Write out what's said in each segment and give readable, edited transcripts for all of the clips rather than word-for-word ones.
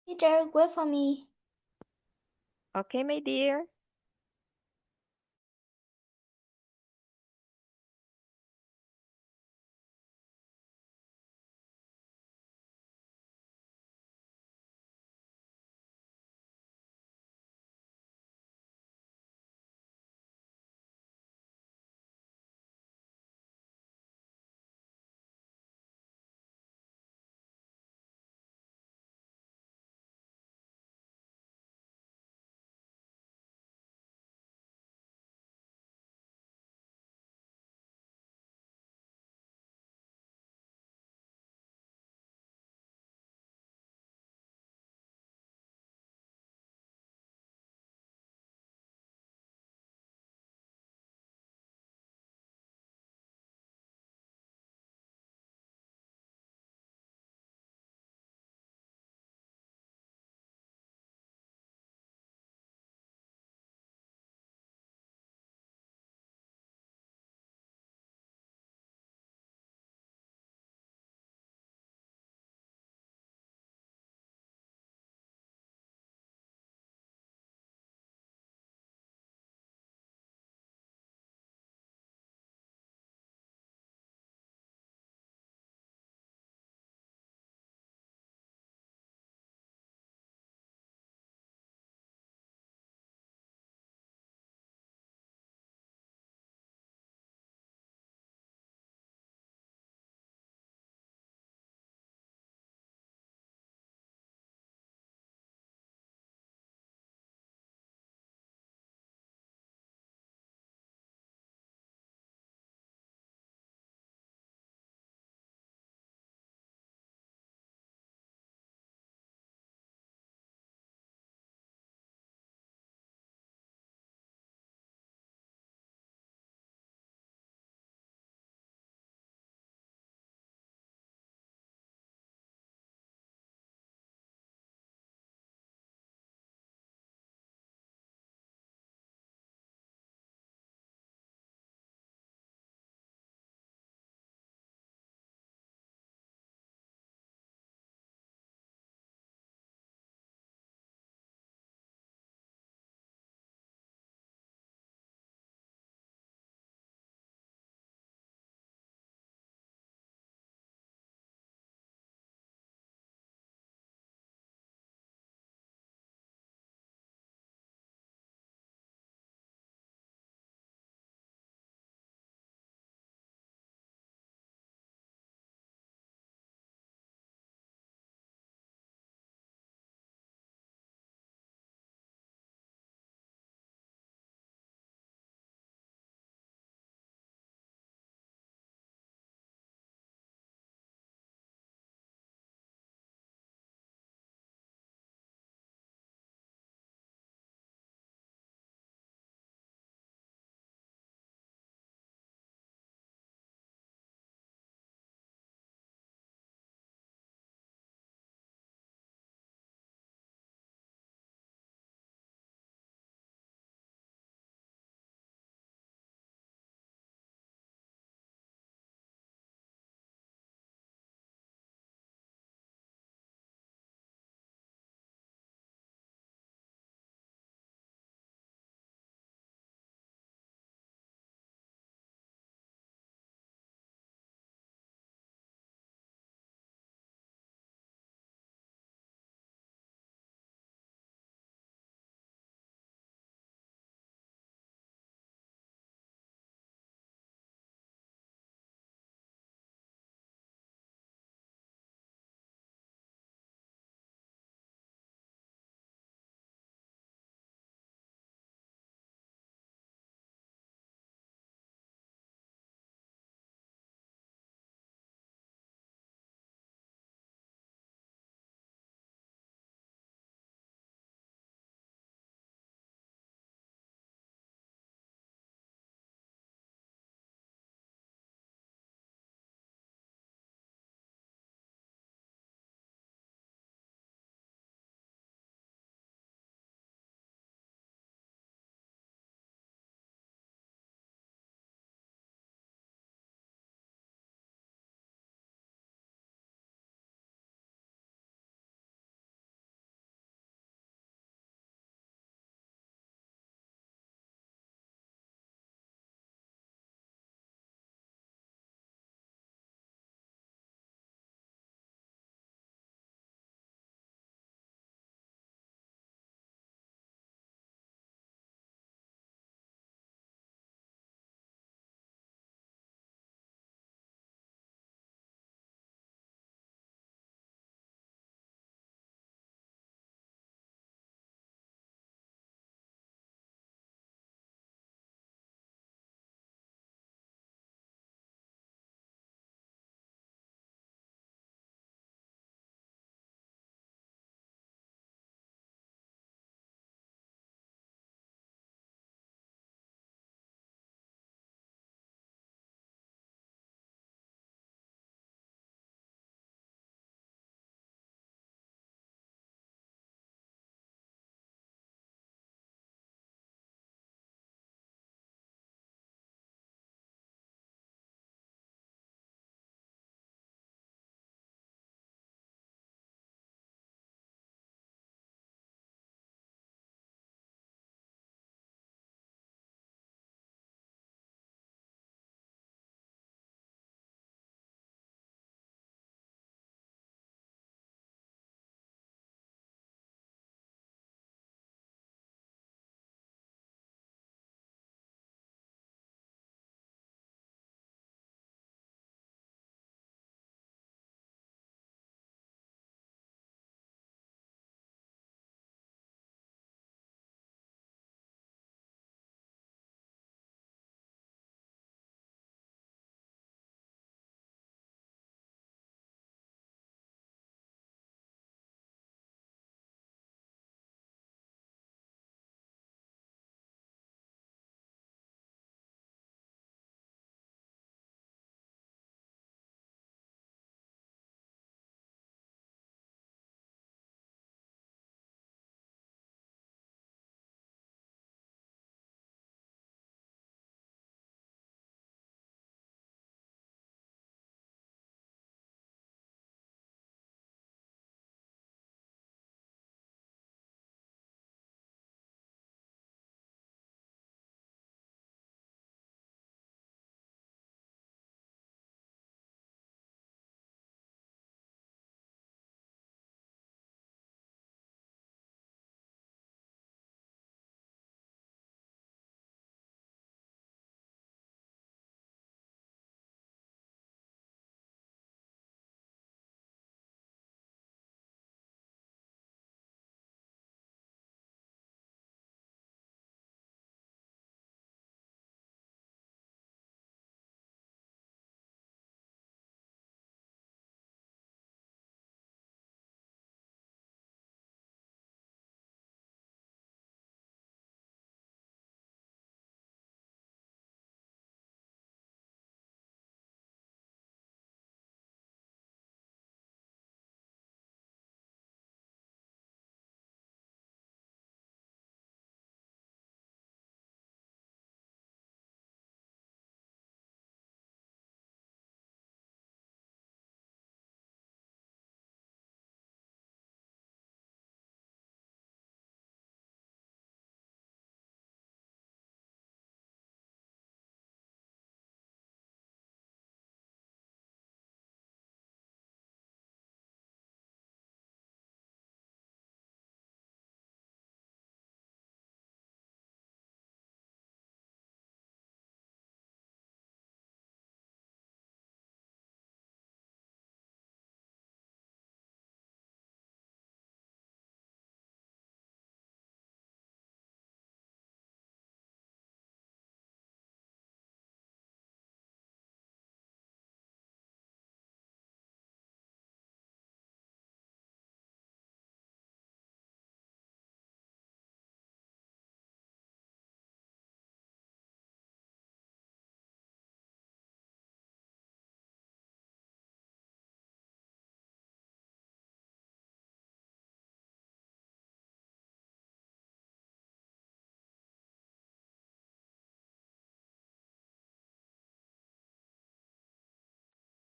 Teacher, wait for me. Okay, my dear.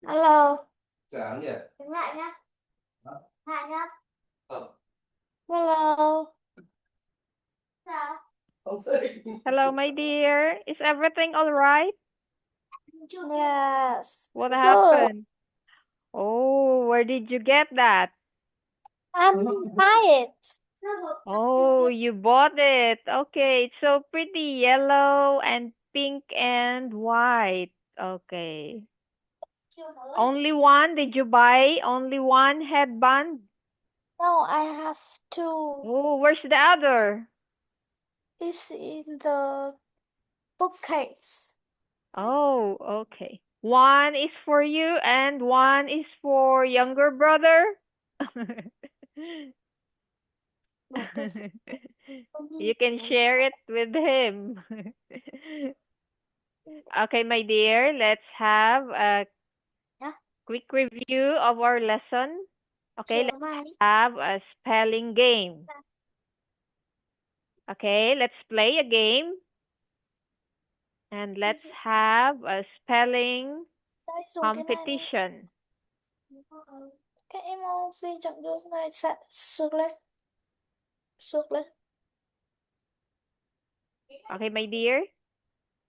Alo. Sáng nhỉ? Đứng lại nhá. Hả? Lại nhá. Ờ, Hello. Sao? không thích. Hello, my dear. Is everything all right? Yes. What Good. happened? Oh, where did you get that? Buy it. Oh, you bought it. Okay, it's so pretty, yellow and pink and white. Okay. Only one? Did you buy only one headband? No, I have two. Oh, where's the other? It's in the bookcase. Oh, okay. One is for you and one is for younger brother? You can share it with him. Okay, my dear, let's have a Yeah. quick review of our lesson. Okay, Chiều let's mai. have a spelling game. Okay, let's play a game and let's have a spelling Đây, dùng cái này đi. competition. Cái emoji chặng đường này sẽ sượt lên. Sượt lên. Okay, my dear,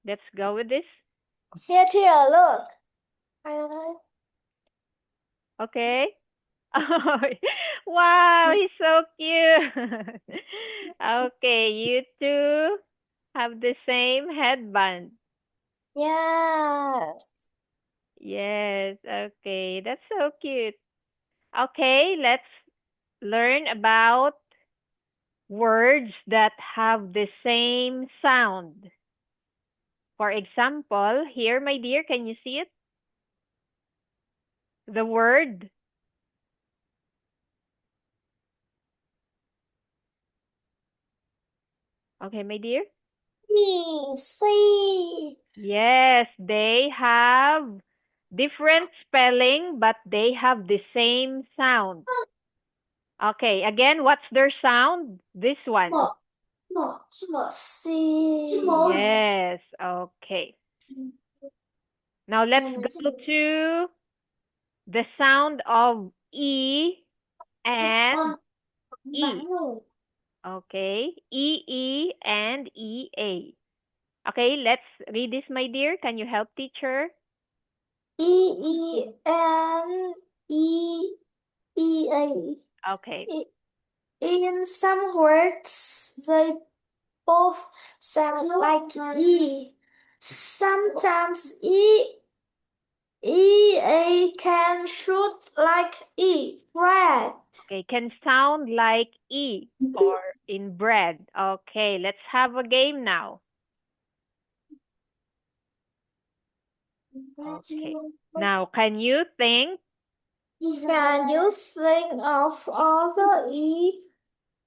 let's go with this. Here, look. Đây, đây. Okay. Wow, he's so cute. Okay, you two have the same headband. Yes. Yes, okay, that's so cute. Okay, let's learn about words that have the same sound. For example, here, my dear, can you see it? The word. Okay, my dear? Me, see. Yes, they have different spelling, but they have the same sound. Okay, again, what's their sound? This one. See. Yes, okay. Now let's go to the sound of E and E. Okay, E and EA. Okay, let's read this, my dear. Can you help, teacher? E-E-N-E-E-A. Okay. In some words, they both sound like E. Sometimes E-A can shoot like E, bread. Okay, can sound like E or in bread. Okay, let's have a game now. Okay. Now, can you think? Can you think of other E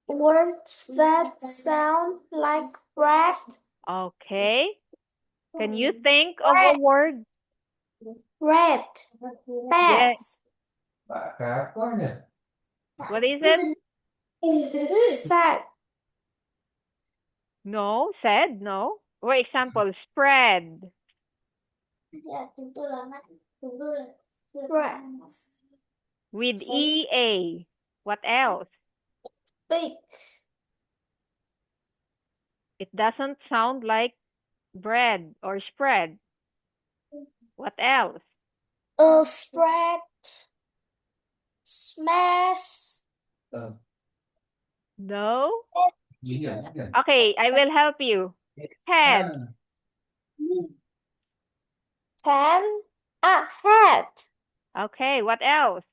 words that sound like bread? Okay. Can you think of a word? Red. Bad. Yes. What is it? Sad. No, said, no. For example, spread. Bread. With EA. What else? Big. It doesn't sound like bread or spread. What else? Spread. Smash. No? Okay, I will help you. Head. Tan. Hat. Okay, what else?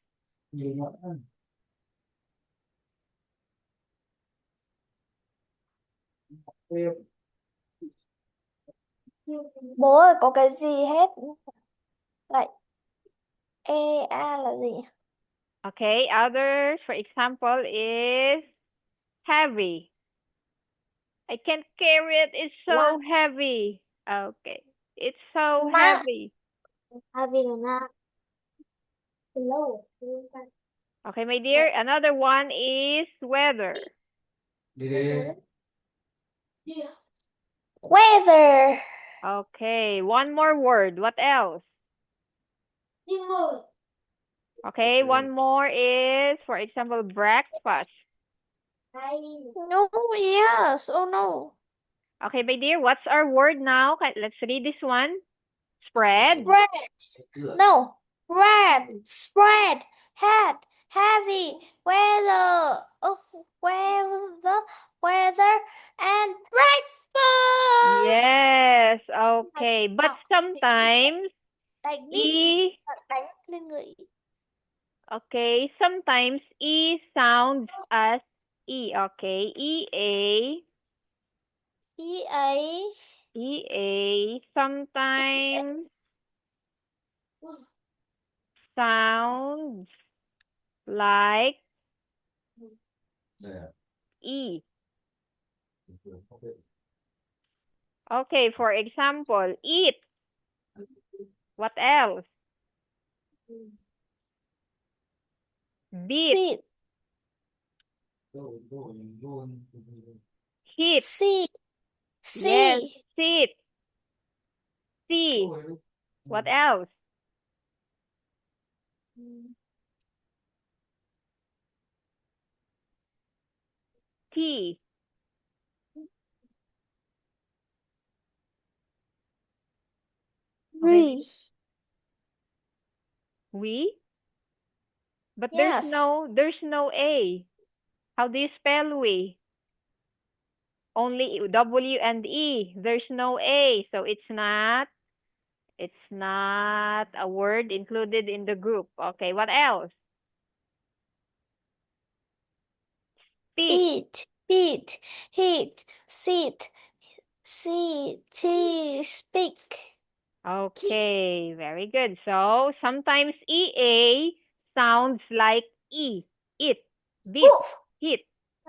Bố ơi, có cái gì hết? Lại A là gì? Okay, others, for example, is heavy. I can't carry it. It's so heavy. Okay, it's so heavy. Heavy là na. Low. Okay, my dear, another one is weather. Weather. Okay, one more word. What else? Okay, one more is, for example, breakfast. No, yes. Oh no. Okay, my dear, what's our word now? Let's read this one. Spread. Spread. No. Red. Spread. Head. Heavy. Weather. Oh, weather. And breakfast. Yes, okay. But sometimes Đánh E, đánh lên người. okay, sometimes E sounds as E, okay. EA sometimes sounds like Yeah. E. Okay, for example, eat. What else? Beat. Beat. Hit. See. Yes, sit. See. What else? T. Re. We? But Yes. there's no A. How do you spell we? Only W and E. There's no A, so it's not a word included in the group. Okay, what else? Speak. Eat. Beat. Heat. Sit. See. Tea. Speak. Okay, very good. So sometimes EA sounds like E. It. Beat. Hit.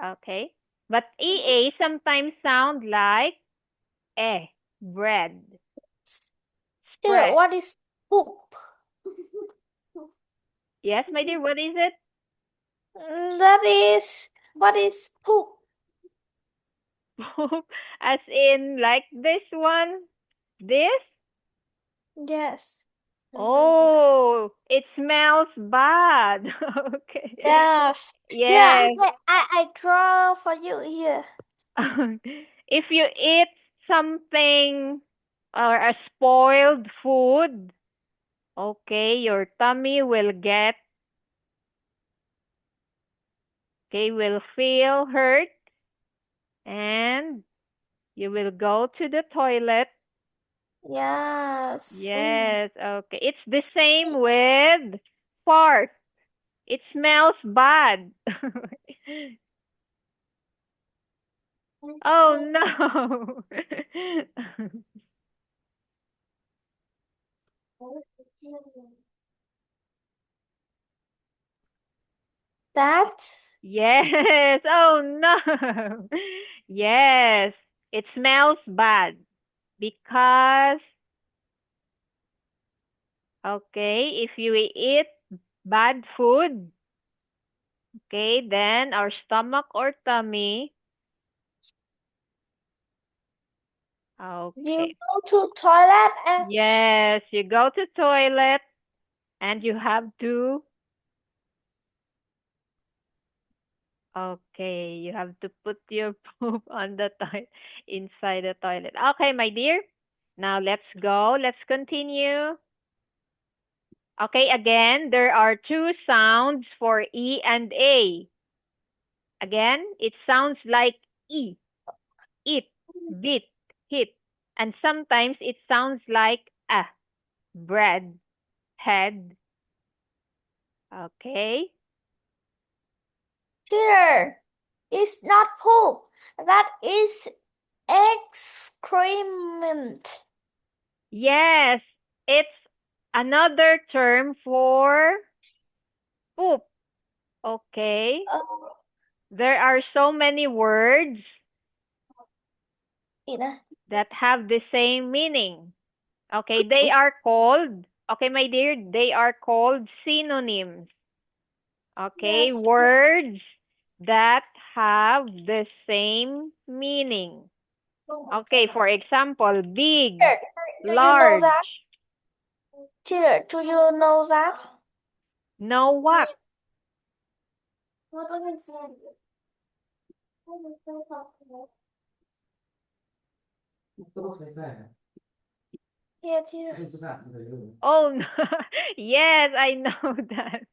Okay. But EA sometimes sound like bread. Spread. What is poop? Yes, my dear, what is it? What is poop? As in like this one? This? Yes. Oh, it smells bad. Okay. Yes. Yes. Yeah, I draw for you here. If you eat something or a spoiled food, okay, your tummy will feel hurt, and you will go to the toilet. Yes. Yes, okay. It's the same with fart. It smells bad. Oh no. That? Yes. Oh no. Yes. It smells bad because, okay, if you eat bad food, okay, then our stomach or tummy, You okay. go to toilet and Yes, you go to toilet and you have to, okay, you have to put your poop on the inside the toilet. Okay, my dear. Now let's go. Let's continue. Okay, again, there are two sounds for E and A. Again, it sounds like E. Eat, beat, hit. And sometimes it sounds like a. Bread, head. Okay. here. It's not poop. That is excrement. Yes, it's another term for poop. Okay. There are so many words that have the same meaning. Okay, they are called, okay, my dear, they are called synonyms. Okay, Yes. words that have the same meaning. Okay, for example, big, Do you know large. that? Teacher, do you know that? Know what? What do you say?都可以在， Yeah, teacher. 可以吃饭，可以用。 Oh, no. Yes, I know that.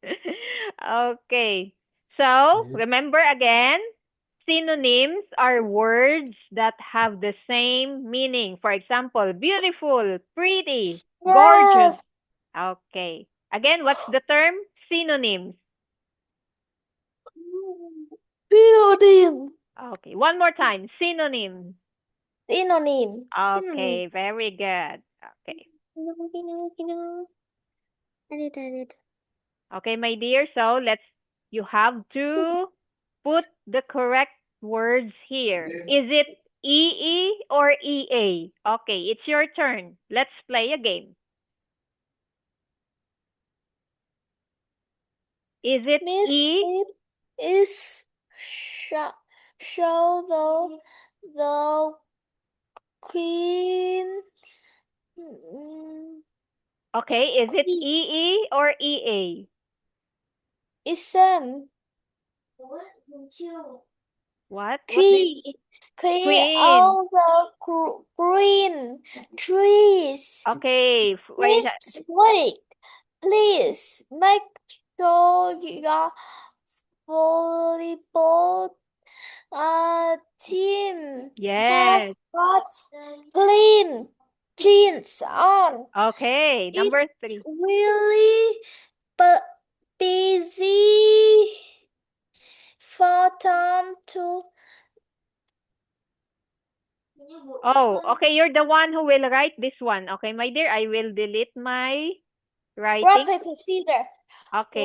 Okay. So, remember again, synonyms are words that have the same meaning. For example, beautiful, pretty, gorgeous. Yes. Okay. Again, what's the term? Synonyms. Building. Okay. One more time. Synonym. Synonym. Okay. Very good. Okay. I did. Okay, my dear. So you have to put the correct words here. Is it EE or EA? Okay, it's your turn. Let's play a game. Is it Miss, E? it is show the queen. Okay, is it Queen. EE or EA? Ism. What? Queen. Queen Queen. on the green trees. Okay, wait. Next week, please make sure your volleyball team has Yes. got clean jeans on. Okay, number 3. It's really busy for Tom to. Oh, okay, you're the one who will write this one. Okay, my dear, I will delete my Rock, writing. paper, scissors. Okay.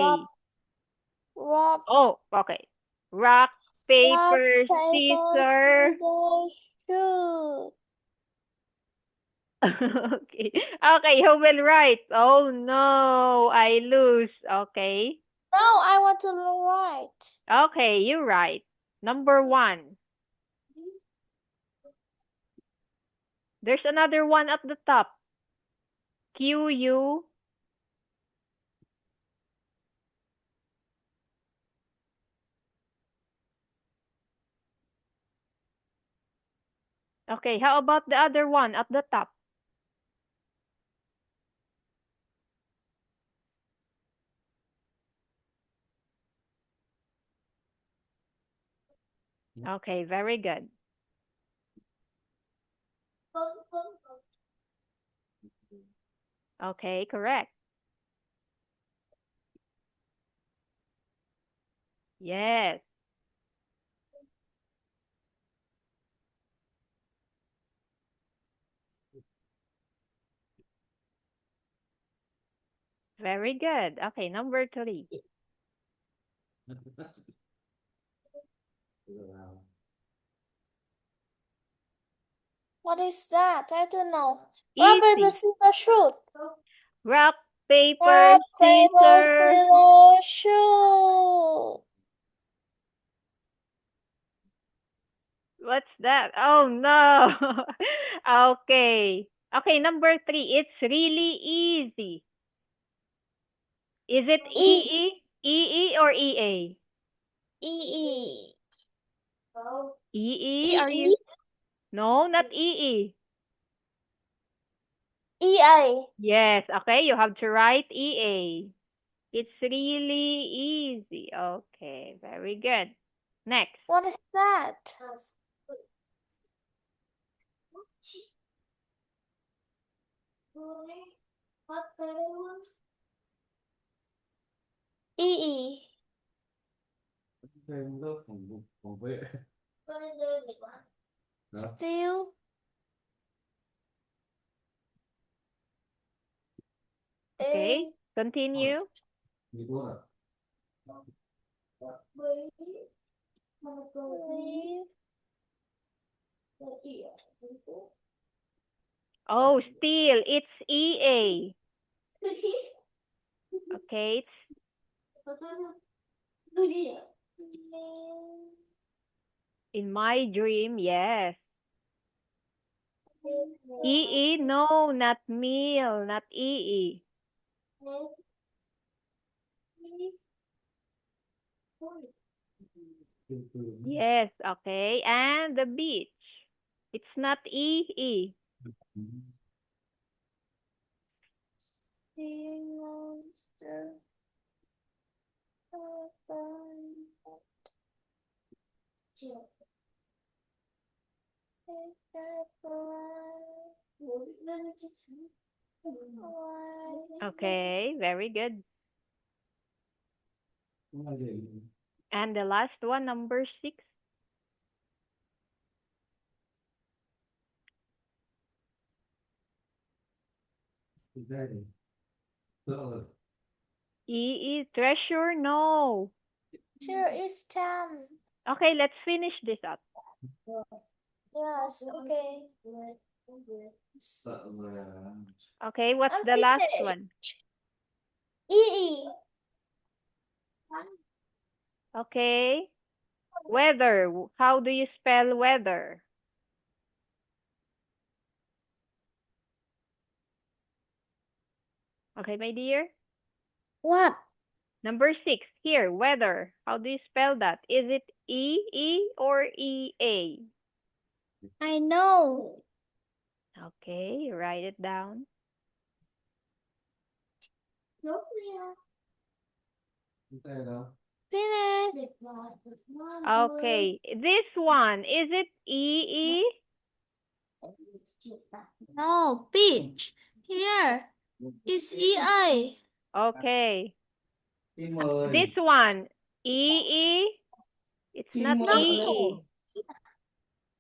Rock, Oh, okay. Rock, paper, scissors. shoot. Okay. Okay, who will write? Oh no, I lose. Okay. No, I want to write. Okay, you write. Number 1. There's another one at the top. QU. Okay, how about the other one at the top? Okay, very good. Okay, correct. Yes. Very good. Okay, number 3. What is that? I don't know. Rock, paper, Easy. scissors, shoot. Rock, paper, Rock, paper, scissors. scissors, shoot. What's that? Oh no. Okay. Okay, number 3. It's really easy. Is it EE? EE or EA? E. EE, are you? No, not EE. EA. Yes, okay, you have to write EA. It's really easy. Okay, very good. Next. What is that? E. 对，都很会。 Still. Okay, continue. 你多了。 Oh, still, it's EA. Okay, in my dream, yes. EE, no, not meal, not EE. Yes, okay. And the beach. It's not E. Sea monster. Okay, very good. Không là gì? And the last one, number 6. Thực ra thì sợ rồi. E, treasure? No. Here is Tam. Okay, let's finish this up. Yes, okay. Sợ rồi à. Okay, what's I'm the last finished. one? E. Okay. Weather. How do you spell weather? Okay, my dear. What? Number 6. Here, weather. How do you spell that? Is it E or EA? I know. Okay, write it down. Chúng ta đâu? Finish. Okay, this one, is it EE? No, beach. Here is EI. Okay. Xin mời. This one, EE? It's not No. EE.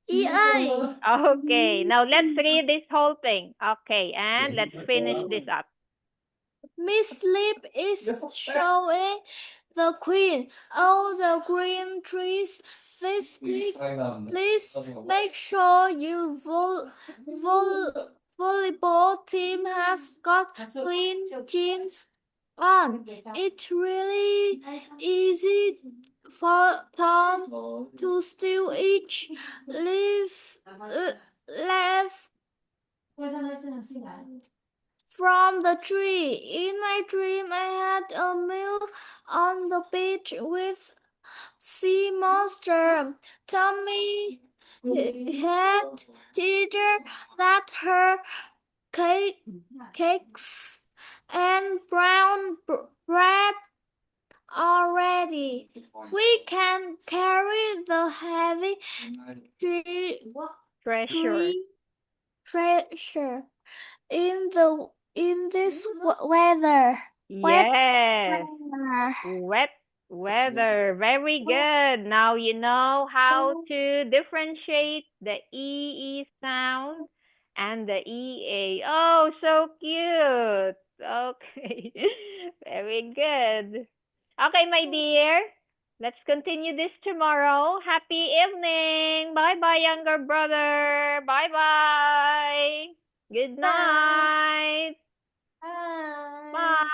EI. Okay, now let's read this whole thing. Okay, and let's finish this up. Miss Lip is showing the queen all the green trees this week. Sai lầm. Please make sure you volleyball team have got clean jeans on. It's really easy for Tom to steal each leaf left from the tree. In my dream, I had a meal on the beach with sea monster. Tommy had teacher that her cakes and brown bread already. We can carry the heavy Treasure. treasure in this weather. Yes. Weather. Wet weather. Very good. Now you know how to differentiate the EE sound and the EA. Oh, so cute. Okay. Very good. Okay, my dear. Let's continue this tomorrow. Happy evening. Bye-bye, younger brother. Bye-bye. Good night. Bye. Bye.